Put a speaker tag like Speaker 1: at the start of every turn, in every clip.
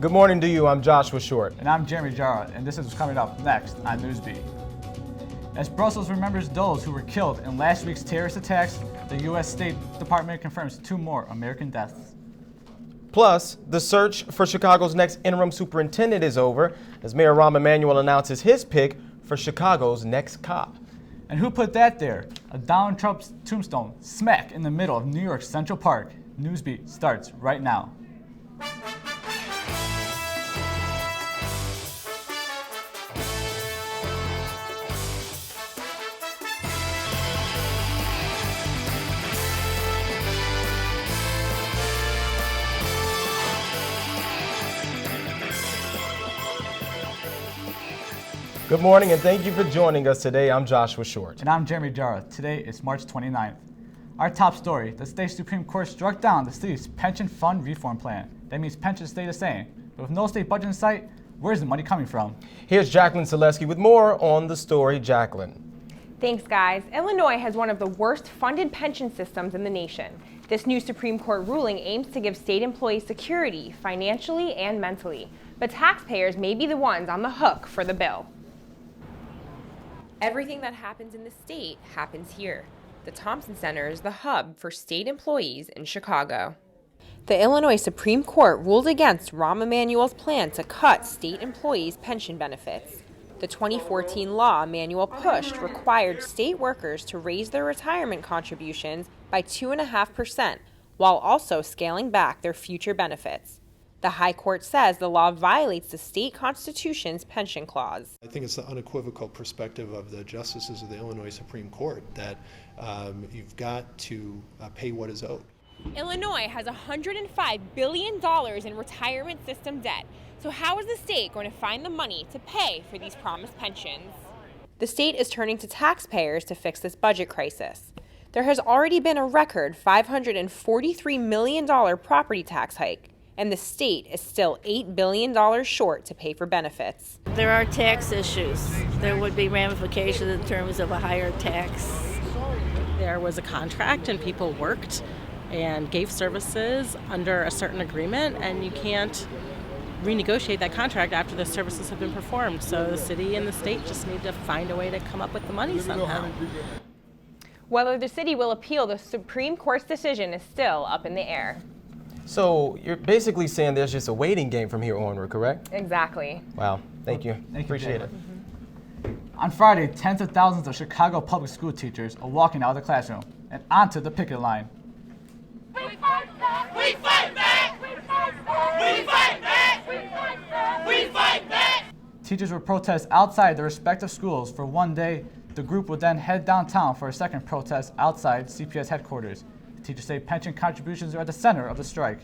Speaker 1: Good morning to you. I'm Joshua Short.
Speaker 2: And I'm Jeremy Jara, and this is what's coming up next on Newsbeat. As Brussels remembers those who were killed in last week's terrorist attacks, the U.S. State Department confirms 2 more American deaths.
Speaker 1: Plus, the search for Chicago's next interim superintendent is over, as Mayor Rahm Emanuel announces his pick for Chicago's next cop.
Speaker 2: And who put that there? A Donald Trump tombstone smack in the middle of New York's Central Park. Newsbeat starts right now.
Speaker 1: Good morning and thank you for joining us today. I'm Joshua Short.
Speaker 2: And I'm Jeremy Jara. Today is March 29th. Our top story, the state Supreme Court struck down the city's pension fund reform plan. That means pensions stay the same. But with no state budget in sight, where's the money coming from?
Speaker 1: Here's Jacqueline Selesky with more on the story. Jacqueline.
Speaker 3: Thanks, guys. Illinois has one of the worst funded pension systems in the nation. This new Supreme Court ruling aims to give state employees security, financially and mentally. But taxpayers may be the ones on the hook for the bill. Everything that happens in the state happens here. The Thompson Center is the hub for state employees in Chicago. The Illinois Supreme Court ruled against Rahm Emanuel's plan to cut state employees' pension benefits. The 2014 law Emanuel pushed required state workers to raise their retirement contributions by 2.5%, while also scaling back their future benefits. The High Court says the law violates the state constitution's pension clause.
Speaker 4: I think it's the unequivocal perspective of the justices of the Illinois Supreme Court that you've got to pay what is owed.
Speaker 3: Illinois has $105 billion in retirement system debt. So how is the state going to find the money to pay for these promised pensions? The state is turning to taxpayers to fix this budget crisis. There has already been a record $543 million property tax hike, and the state is still $8 billion short to pay for benefits.
Speaker 5: There are tax issues. There would be ramifications in terms of a higher tax.
Speaker 6: There was a contract and people worked and gave services under a certain agreement, and you can't renegotiate that contract after the services have been performed. So the city and the state just need to find a way to come up with the money somehow.
Speaker 3: Whether the city will appeal the Supreme Court's decision is still up in the air.
Speaker 1: So you're basically saying there's just a waiting game from here onward, correct?
Speaker 3: Exactly.
Speaker 1: Wow, thank you. Appreciate it.
Speaker 2: On Friday, tens of thousands of Chicago public school teachers are walking out of the classroom and onto the picket line.
Speaker 7: We fight back! We fight back! We fight back! We fight back! We fight back! We fight back!
Speaker 2: Teachers will protest outside their respective schools for one day. The group will then head downtown for a second protest outside CPS headquarters. Teachers say pension contributions are at the center of the strike.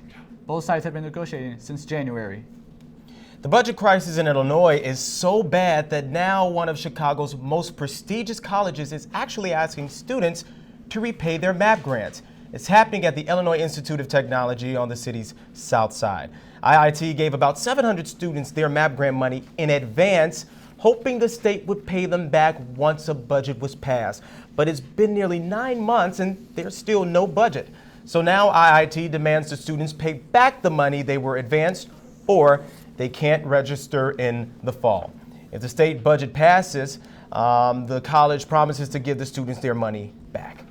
Speaker 2: Both sides have been negotiating since January.
Speaker 1: The budget crisis in Illinois is so bad that now one of Chicago's most prestigious colleges is actually asking students to repay their MAP grants. It's happening at the Illinois Institute of Technology on the city's south side. IIT gave about 700 students their MAP grant money in advance, hoping the state would pay them back once a budget was passed. But it's been nearly 9 months and there's still no budget. So now IIT demands the students pay back the money they were advanced, or they can't register in the fall. If the state budget passes, the college promises to give the students their money back.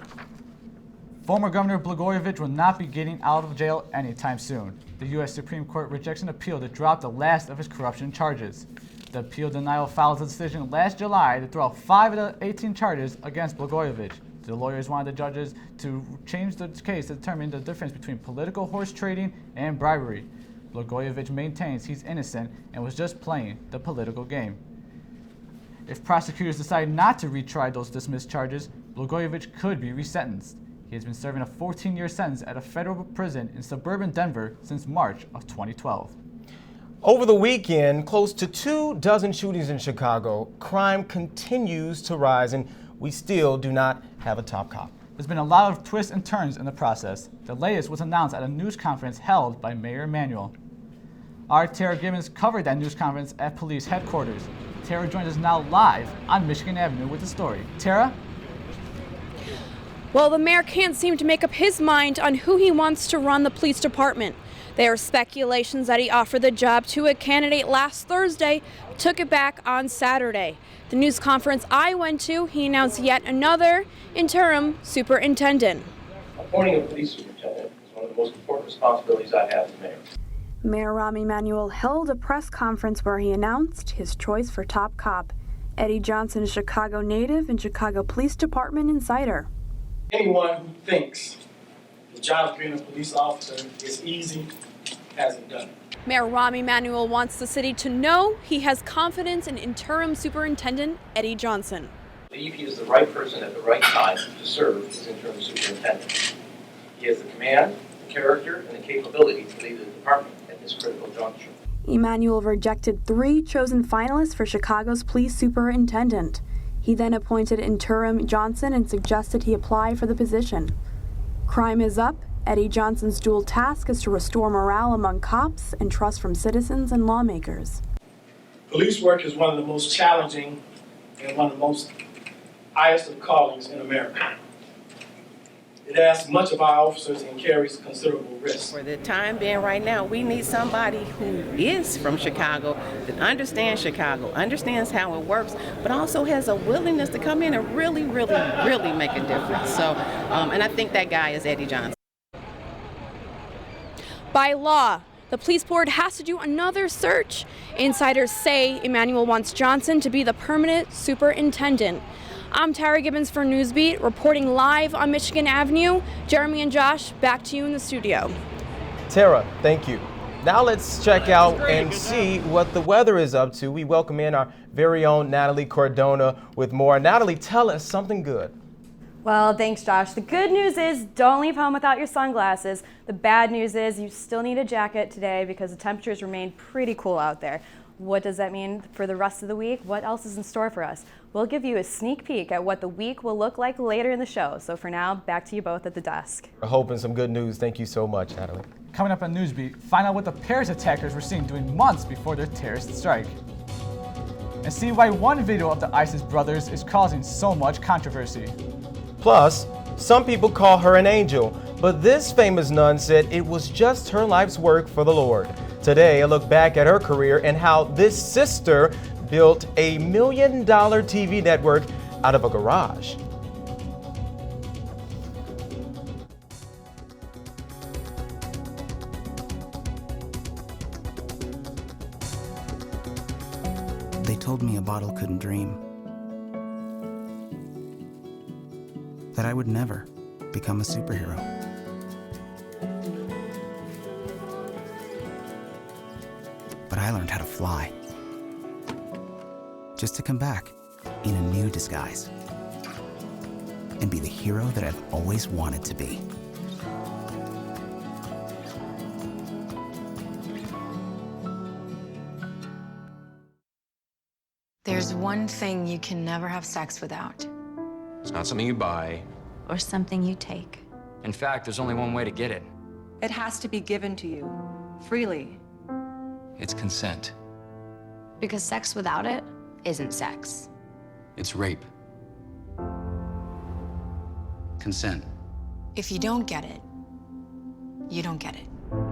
Speaker 2: Former Governor Blagojevich will not be getting out of jail anytime soon. The U.S. Supreme Court rejects an appeal to drop the last of his corruption charges. The appeal denial follows a decision last July to throw out 5 of the 18 charges against Blagojevich. The lawyers wanted the judges to change the case to determine the difference between political horse trading and bribery. Blagojevich maintains he's innocent and was just playing the political game. If prosecutors decide not to retry those dismissed charges, Blagojevich could be resentenced. He has been serving a 14-year sentence at a federal prison in suburban Denver since March of 2012.
Speaker 1: Over the weekend, close to 24 shootings in Chicago. Crime continues to rise, and we still do not have a top cop.
Speaker 2: There's been a lot of twists and turns in the process. The latest was announced at a news conference held by Mayor Emanuel. Our Tara Gibbons covered that news conference at police headquarters. Tara joins us now live on Michigan Avenue with the story. Tara?
Speaker 8: Well, the mayor can't seem to make up his mind on who he wants to run the police department. There are speculations that he offered the job to a candidate last Thursday, but took it back on Saturday. The news conference I went to, he announced yet another interim superintendent.
Speaker 9: Appointing a police superintendent is one of the most important responsibilities I have as mayor.
Speaker 8: Mayor Rahm Emanuel held a press conference where he announced his choice for top cop. Eddie Johnson, a Chicago native and Chicago Police Department insider.
Speaker 9: Anyone who thinks the job of being a police officer is easy hasn't done it.
Speaker 8: Mayor Rahm Emanuel wants the city to know he has confidence in interim superintendent Eddie Johnson.
Speaker 9: I believe he is the right person at the right time to serve as interim superintendent. He has the command, the character, and the capability to lead the department at this critical juncture.
Speaker 8: Emanuel rejected 3 chosen finalists for Chicago's police superintendent. He then appointed interim Johnson and suggested he apply for the position. Crime is up. Eddie Johnson's dual task is to restore morale among cops and trust from citizens and lawmakers.
Speaker 9: Police work is one of the most challenging and one of the most highest of callings in America. It asks much of our officers and carries considerable risk.
Speaker 10: For the time being right now, we need somebody who is from Chicago, that understands Chicago, understands how it works, but also has a willingness to come in and really make a difference. So, and I think that guy is Eddie Johnson.
Speaker 8: By law, the police board has to do another search. Insiders say Emanuel wants Johnson to be the permanent superintendent. I'm Tara Gibbons for Newsbeat, reporting live on Michigan Avenue. Jeremy and Josh, back to you in the studio.
Speaker 1: Tara, thank you. Now let's check out and see what the weather is up to. We welcome in our very own Natalie Cordona with more. Natalie, tell us something good.
Speaker 11: Well, thanks, Josh. The good news is don't leave home without your sunglasses. The bad news is you still need a jacket today because the temperatures remain pretty cool out there. What does that mean for the rest of the week? What else is in store for us? We'll give you a sneak peek at what the week will look like later in the show. So for now, back to you both at the desk.
Speaker 1: We're hoping some good news. Thank you so much, Natalie.
Speaker 2: Coming up on Newsbeat, find out what the Paris attackers were seen doing months before their terrorist strike. And see why one video of the ISIS brothers is causing so much controversy.
Speaker 1: Plus, some people call her an angel, but this famous nun said it was just her life's work for the Lord. Today, a look back at her career and how this sister built a $1 million TV network out of a garage.
Speaker 12: They told me a bottle couldn't dream. That I would never become a superhero. But I learned how to fly. Just to come back in a new disguise. And be the hero that I've always wanted to be.
Speaker 13: There's one thing you can never have sex without.
Speaker 14: It's not something you buy.
Speaker 13: Or something you take.
Speaker 14: In fact, there's only one way to get it.
Speaker 15: It has to be given to you, freely.
Speaker 14: It's consent.
Speaker 13: Because sex without it isn't sex.
Speaker 14: It's rape. Consent.
Speaker 13: If you don't get it, you don't get it.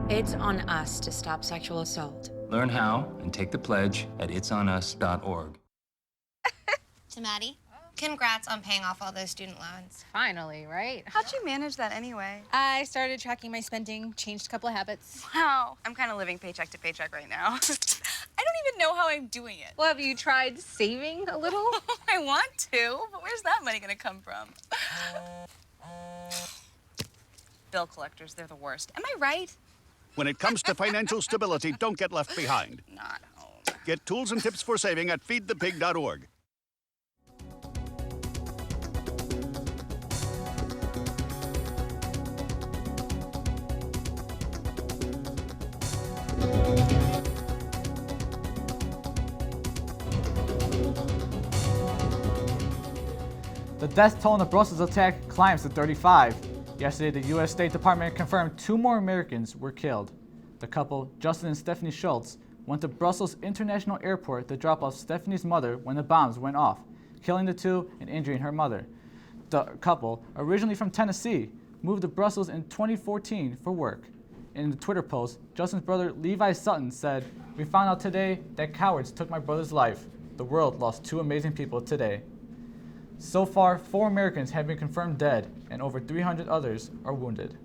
Speaker 13: It's on us to stop sexual assault.
Speaker 14: Learn how and take the pledge at itsonus.org.
Speaker 16: To Maddie, congrats on paying off all those student loans.
Speaker 17: Finally, right?
Speaker 16: How'd you manage that anyway?
Speaker 17: I started tracking my spending, changed a couple of habits.
Speaker 16: Wow, I'm kind of living paycheck to paycheck right now. I don't even know how I'm doing it.
Speaker 17: Well, have you tried saving a little?
Speaker 16: I want to, but where's that money gonna come from? Bill collectors, they're the worst. Am I right?
Speaker 18: When it comes to financial stability, don't get left behind.
Speaker 16: Not home.
Speaker 18: Get tools and tips for saving at feedthepig.org.
Speaker 2: The death toll in the Brussels attack climbs to 35. Yesterday, the U.S. State Department confirmed 2 more Americans were killed. The couple, Justin and Stephanie Schultz, went to Brussels International Airport to drop off Stephanie's mother when the bombs went off, killing the two and injuring her mother. The couple, originally from Tennessee, moved to Brussels in 2014 for work. In the Twitter post, Justin's brother Levi Sutton said, "We found out today that cowards took my brother's life. The world lost 2 amazing people today." So far, 4 Americans have been confirmed dead, and over 300 others are wounded.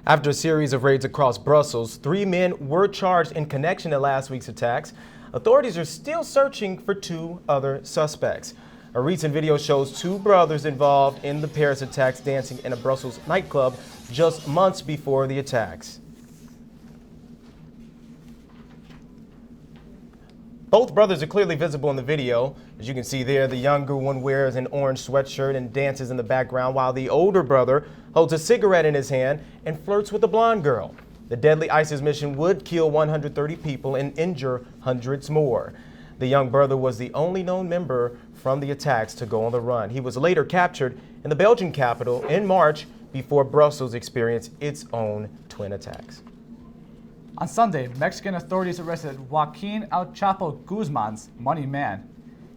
Speaker 1: After a series of raids across Brussels, 3 men were charged in connection to last week's attacks. Authorities are still searching for 2 other suspects. A recent video shows 2 brothers involved in the Paris attacks dancing in a Brussels nightclub just months before the attacks. Both brothers are clearly visible in the video. As you can see there, the younger one wears an orange sweatshirt and dances in the background, while the older brother holds a cigarette in his hand and flirts with a blonde girl. The deadly ISIS mission would kill 130 people and injure hundreds more. The young brother was the only known member from the attacks to go on the run. He was later captured in the Belgian capital in March before Brussels experienced its own twin attacks.
Speaker 2: On Sunday, Mexican authorities arrested Joaquin El Chapo Guzman's money man.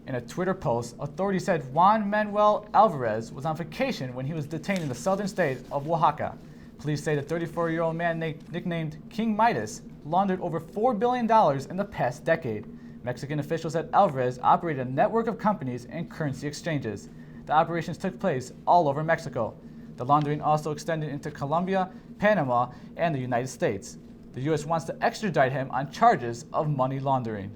Speaker 2: In a Twitter post, authorities said Juan Manuel Alvarez was on vacation when he was detained in the southern state of Oaxaca. Police say the 34-year-old man nicknamed King Midas laundered over $4 billion in the past decade. Mexican officials said Alvarez operated a network of companies and currency exchanges. The operations took place all over Mexico. The laundering also extended into Colombia, Panama, and the United States. The U.S. wants to extradite him on charges of money laundering.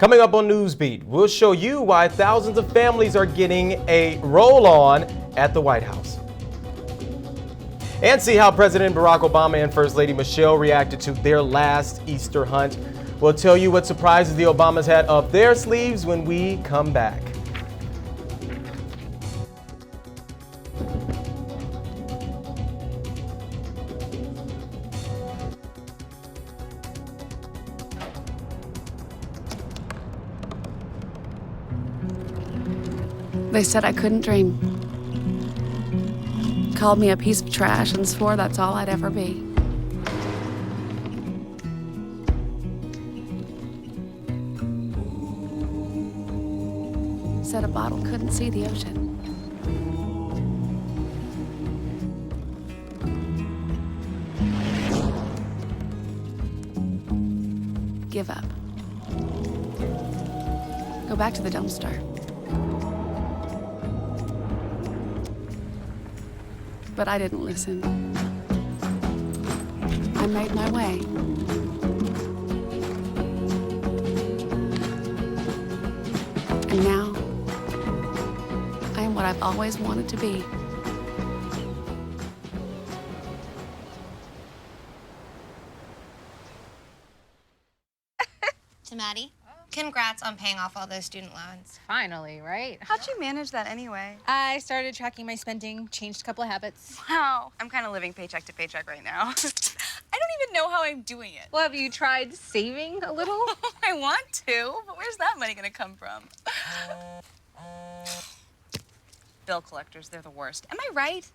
Speaker 1: Coming up on Newsbeat, we'll show you why thousands of families are getting a roll-on at the White House. And see how President Barack Obama and First Lady Michelle reacted to their last Easter hunt. We'll tell you what surprises the Obamas had up their sleeves when we come back.
Speaker 19: They said I couldn't dream. Called me a piece of trash and swore that's all I'd ever be. Said a bottle couldn't see the ocean. Give up. Go back to the dumpster. But I didn't listen. I made my way. And now, I am what I've always wanted to be.
Speaker 20: To Maddie, congrats on paying off all those student loans.
Speaker 17: Finally, right?
Speaker 16: How'd you manage that anyway?
Speaker 17: I started tracking my spending, changed a couple of habits.
Speaker 16: Wow. I'm kind of living paycheck to paycheck right now. I don't even know how I'm doing it.
Speaker 17: Well, have you tried saving a little?
Speaker 16: I want to, but where's that money gonna come from? Bill collectors, they're the worst. Am I right?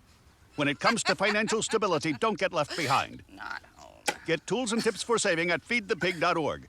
Speaker 18: When it comes to financial stability, don't get left behind.
Speaker 16: Not home.
Speaker 18: Get tools and tips for saving at feedthepig.org.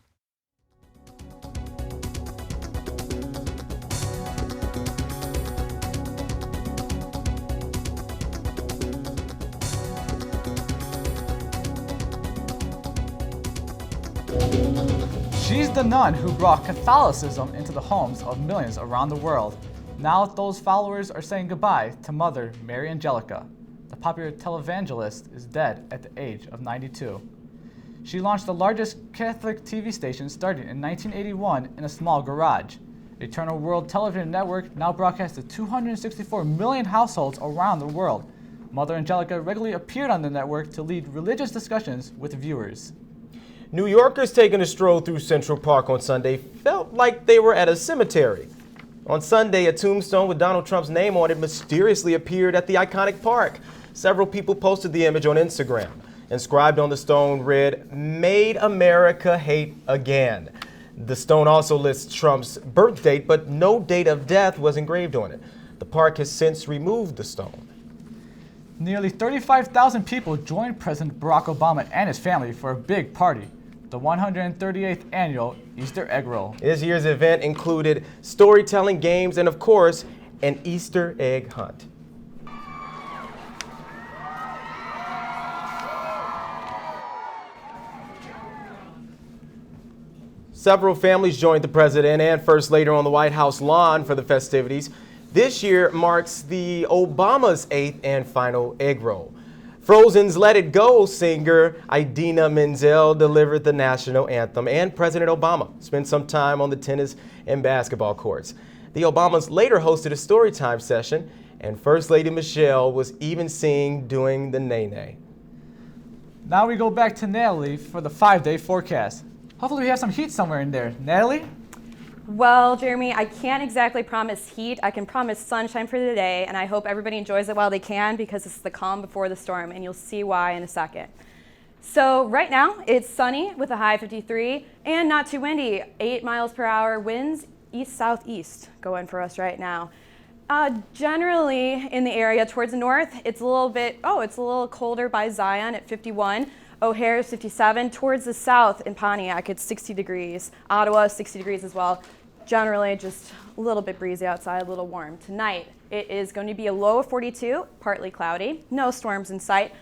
Speaker 2: She's the nun who brought Catholicism into the homes of millions around the world. Now those followers are saying goodbye to Mother Mary Angelica. The popular televangelist is dead at the age of 92. She launched the largest Catholic TV station starting in 1981 in a small garage. Eternal World Television Network now broadcasts to 264 million households around the world. Mother Angelica regularly appeared on the network to lead religious discussions with viewers.
Speaker 1: New Yorkers taking a stroll through Central Park on Sunday felt like they were at a cemetery. On Sunday, a tombstone with Donald Trump's name on it mysteriously appeared at the iconic park. Several people posted the image on Instagram. Inscribed on the stone read, "Made America Hate Again." The stone also lists Trump's birth date, but no date of death was engraved on it. The park has since removed the stone.
Speaker 2: Nearly 35,000 people joined President Barack Obama and his family for a big party, the 138th annual Easter egg roll.
Speaker 1: This year's event included storytelling, games, and of course, an Easter egg hunt. Several families joined the president and First Lady on the White House lawn for the festivities. This year marks the Obama's 8th and final egg roll. Frozen's Let It Go singer Idina Menzel delivered the national anthem, and President Obama spent some time on the tennis and basketball courts. The Obamas later hosted a storytime session, and First Lady Michelle was even seen doing the nay-nay.
Speaker 2: Now we go back to Natalie for the 5-day forecast. Hopefully we have some heat somewhere in there. Natalie?
Speaker 11: Well, Jeremy, I can't exactly promise heat. I can promise sunshine for the day, and I hope everybody enjoys it while they can because it's the calm before the storm, and you'll see why in a second. So right now, it's sunny with a high 53 and not too windy. 8 miles per hour winds, east-southeast going for us right now. Generally in the area towards the north, it's a little colder by Zion at 51. O'Hare is 57. Towards the south in Pontiac, it's 60 degrees. Ottawa, 60 degrees as well. Generally just a little bit breezy outside, a little warm. Tonight, it is going to be a low of 42, partly cloudy, no storms in sight,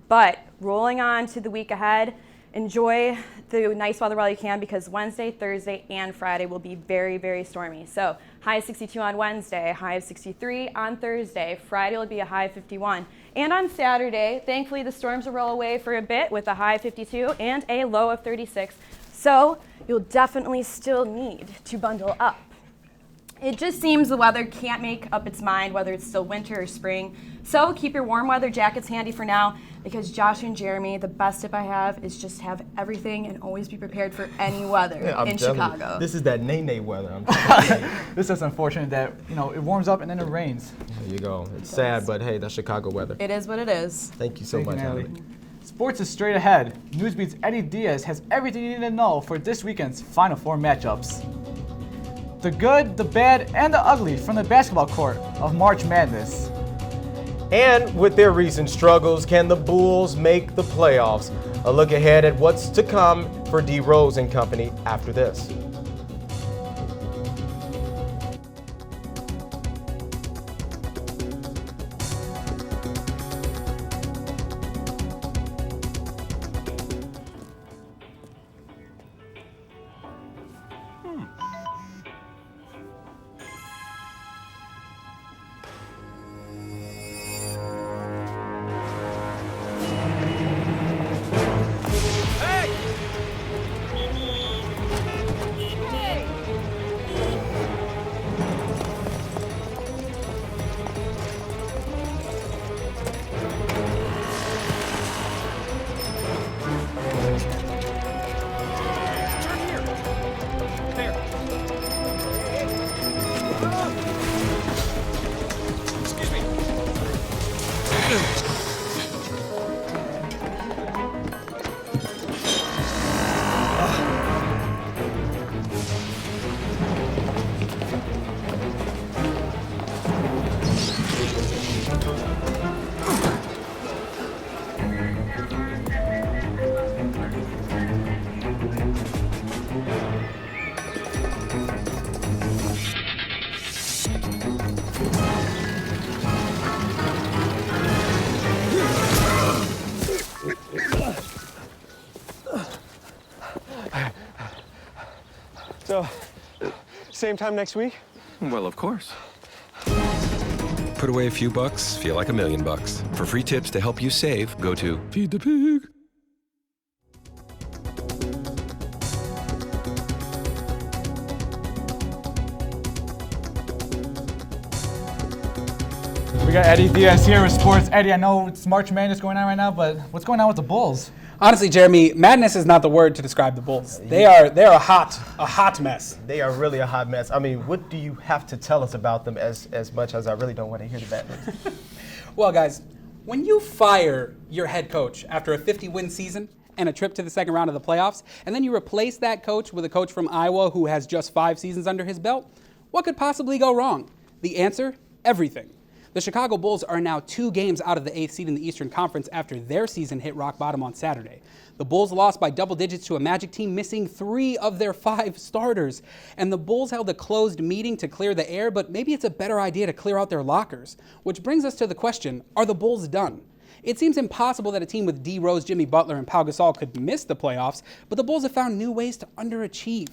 Speaker 11: but rolling on to the week ahead, enjoy the nice weather while you can because Wednesday, Thursday, and Friday will be very, very stormy. So high of 62 on Wednesday, high of 63 on Thursday. Friday will be a high of 51. And on Saturday, thankfully the storms will roll away for a bit with a high of 52 and a low of 36. So you'll definitely still need to bundle up. It just seems the weather can't make up its mind whether it's still winter or spring. So keep your warm weather jackets handy for now because Josh and Jeremy, the best tip I have is just have everything and always be prepared for any weather in Chicago.
Speaker 1: This is that nay-nay weather.
Speaker 2: This is unfortunate that, it warms up and then it rains.
Speaker 1: There you go. It's sad, but hey, that's Chicago weather.
Speaker 11: It is what it is.
Speaker 1: Thank you so much, Natalie.
Speaker 2: Sports is straight ahead. Newsbeat's Eddie Diaz has everything you need to know for this weekend's Final Four matchups. The good, the bad, and the ugly from the basketball court of March Madness.
Speaker 1: And with their recent struggles, can the Bulls make the playoffs? A look ahead at what's to come for D. Rose and company after this.
Speaker 21: So, same time next week?
Speaker 22: Well, of course. Put away a few bucks, feel like $1 million. For free tips to help you save, go to Feed the Pig.
Speaker 2: We got Eddie Diaz here with sports. Eddie, I know it's March Madness going on right now, but what's going on with the Bulls?
Speaker 23: Honestly, Jeremy, madness is not the word to describe the Bulls. They're a hot mess.
Speaker 1: They are really a hot mess. I mean, what do you have to tell us about them as much as I really don't want to hear the bad news?
Speaker 23: Well, guys, when you fire your head coach after a 50-win season and a trip to the second round of the playoffs, and then you replace that coach with a coach from Iowa who has just 5 seasons under his belt, what could possibly go wrong? The answer? Everything. The Chicago Bulls are now 2 games out of the 8th seed in the Eastern Conference after their season hit rock bottom on Saturday. The Bulls lost by double digits to a Magic team missing 3 of their 5 starters. And the Bulls held a closed meeting to clear the air, but maybe it's a better idea to clear out their lockers. Which brings us to the question, are the Bulls done? It seems impossible that a team with D. Rose, Jimmy Butler, and Pau Gasol could miss the playoffs, but the Bulls have found new ways to underachieve.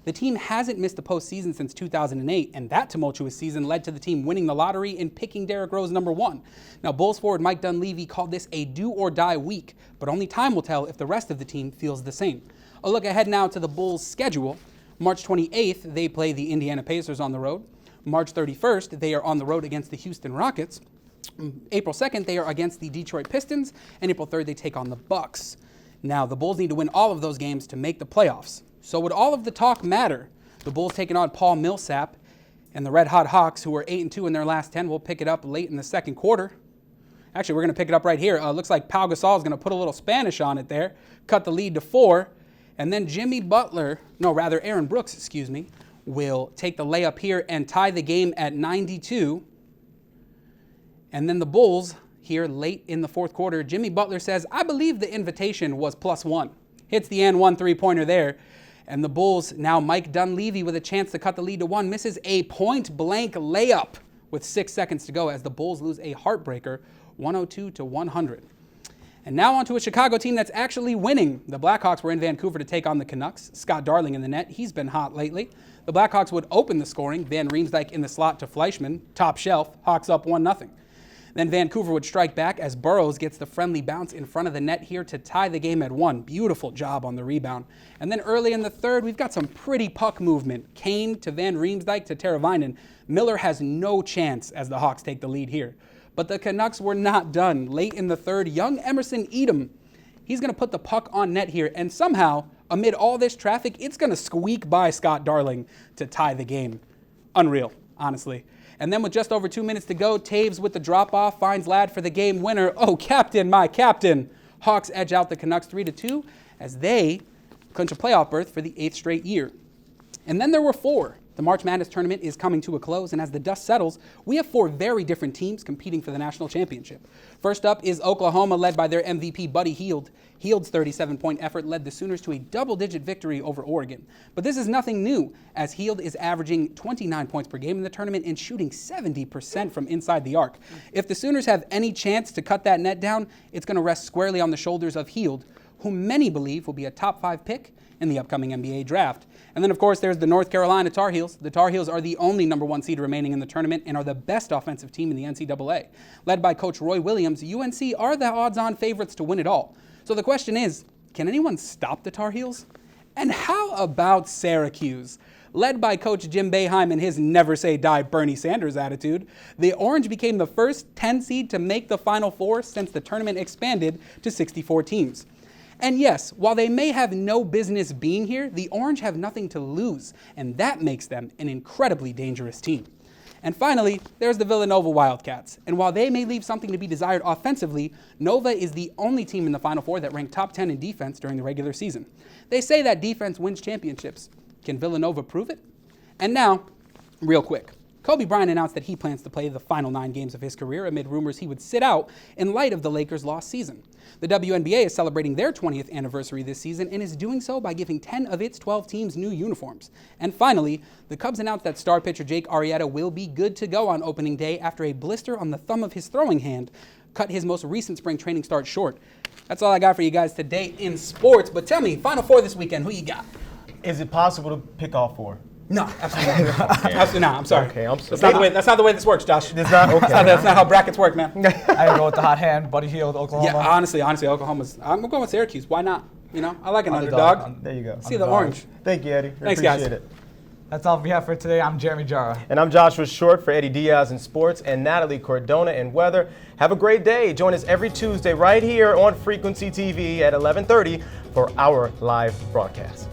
Speaker 23: The team hasn't missed the postseason since 2008, and that tumultuous season led to the team winning the lottery and picking Derrick Rose #1. Now, Bulls forward Mike Dunleavy called this a do-or-die week, but only time will tell if the rest of the team feels the same. A look ahead now to the Bulls' schedule. March 28th, they play the Indiana Pacers on the road. March 31st, they are on the road against the Houston Rockets. April 2nd, they are against the Detroit Pistons, and April 3rd, they take on the Bucks. Now, the Bulls need to win all of those games to make the playoffs. So would all of the talk matter? The Bulls taking on Paul Millsap, and the Red Hot Hawks, who are 8-2 in their last 10, will pick it up late in the second quarter. Actually, we're going to pick it up right here. Looks like Pau Gasol is going to put a little Spanish on it there, cut the lead to 4, and then Aaron Brooks, will take the layup here and tie the game at 92. And then the Bulls here late in the fourth quarter, Jimmy Butler says, I believe the invitation was +1. Hits the and 1 3-pointer there. And the Bulls, now Mike Dunleavy with a chance to cut the lead to 1, misses a point-blank layup with 6 seconds to go as the Bulls lose a heartbreaker, 102-100. And now on to a Chicago team that's actually winning. The Blackhawks were in Vancouver to take on the Canucks. Scott Darling in the net. He's been hot lately. The Blackhawks would open the scoring. Van Riemsdyk in the slot to Fleischmann. Top shelf. Hawks up 1-0. Then Vancouver would strike back as Burrows gets the friendly bounce in front of the net here to tie the game at 1. Beautiful job on the rebound. And then early in the third, we've got some pretty puck movement. Kane to Van Riemsdyk to Teravainen. Miller has no chance as the Hawks take the lead here. But the Canucks were not done. Late in the third, young Emerson Edom, he's going to put the puck on net here. And somehow, amid all this traffic, it's going to squeak by Scott Darling to tie the game. Unreal, honestly. And then with just over 2 minutes to go, Taves with the drop-off finds Ladd for the game winner. Oh, captain, my captain. Hawks edge out the Canucks 3-2 as they clinch a playoff berth for the 8th straight year. And then there were 4. The March Madness tournament is coming to a close, and as the dust settles, we have 4 very different teams competing for the national championship. First up is Oklahoma, led by their MVP, Buddy Hield. Hield's 37-point effort led the Sooners to a double-digit victory over Oregon. But this is nothing new, as Hield is averaging 29 points per game in the tournament and shooting 70% from inside the arc. If the Sooners have any chance to cut that net down, it's going to rest squarely on the shoulders of Hield, whom many believe will be a top 5 pick in the upcoming NBA draft. And then, of course, there's the North Carolina Tar Heels. The Tar Heels are the only #1 seed remaining in the tournament and are the best offensive team in the NCAA. Led by Coach Roy Williams, UNC are the odds-on favorites to win it all. So the question is, can anyone stop the Tar Heels? And how about Syracuse? Led by Coach Jim Boeheim and his never-say-die Bernie Sanders attitude, the Orange became the first 10 seed to make the Final Four since the tournament expanded to 64 teams. And yes, while they may have no business being here, the Orange have nothing to lose, and that makes them an incredibly dangerous team. And finally, there's the Villanova Wildcats. And while they may leave something to be desired offensively, Nova is the only team in the Final Four that ranked top 10 in defense during the regular season. They say that defense wins championships. Can Villanova prove it? And now, real quick. Kobe Bryant announced that he plans to play the final 9 games of his career amid rumors he would sit out in light of the Lakers' lost season. The WNBA is celebrating their 20th anniversary this season and is doing so by giving 10 of its 12 teams new uniforms. And finally, the Cubs announced that star pitcher Jake Arrieta will be good to go on opening day after a blister on the thumb of his throwing hand cut his most recent spring training start short. That's all I got for you guys today in sports. But tell me, Final Four this weekend, who you got?
Speaker 1: Is it possible to pick all 4?
Speaker 23: No, absolutely not. Absolutely not. I'm sorry.
Speaker 1: Okay, I'm sorry.
Speaker 23: That's not the way this works, Josh.
Speaker 1: It's not okay.
Speaker 23: That's not how brackets work, man.
Speaker 2: I go with the hot hand, Buddy Hield, Oklahoma.
Speaker 23: Yeah, honestly, Oklahoma's. I'm going with Syracuse. Why not? You know, I like an underdog.
Speaker 1: There you go.
Speaker 23: See the orange.
Speaker 1: Thank you, Eddie.
Speaker 23: Thanks,
Speaker 1: appreciate
Speaker 23: guys.
Speaker 1: it.
Speaker 2: That's all we have for today. I'm Jeremy Jara.
Speaker 1: And I'm Joshua Short for Eddie Diaz in sports and Natalie Cordona in weather. Have a great day. Join us every Tuesday right here on Frequency TV at 11:30 for our live broadcast.